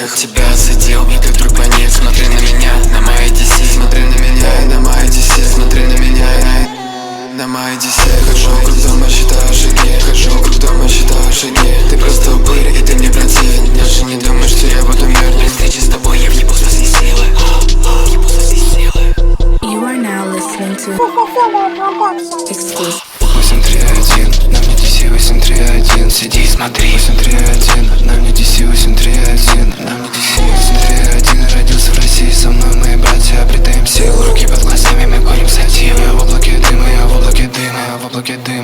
всех тебя задел, и как друг понять. Смотри на меня, на мои DC, смотри на меня и на мои DC, смотри на меня и на мои DC. Хожу вокруг дома, считаю шаги, хожу вокруг дома, считаю шаги. Ты просто упырь, и ты мне противен. Даже не думай, что я буду мир. При встрече с тобой я въебу со всей силы. You are now listening to Exclusive. 831, на мне DC 831, сиди и смотри. 831, на мне DC 831, на мне DC 831. Родился в России, со мной мои братья обретаем силу. Руки под глазами, мы гоним сативы. В облаке дыма, я в облаке дыма, я в облаке дыма.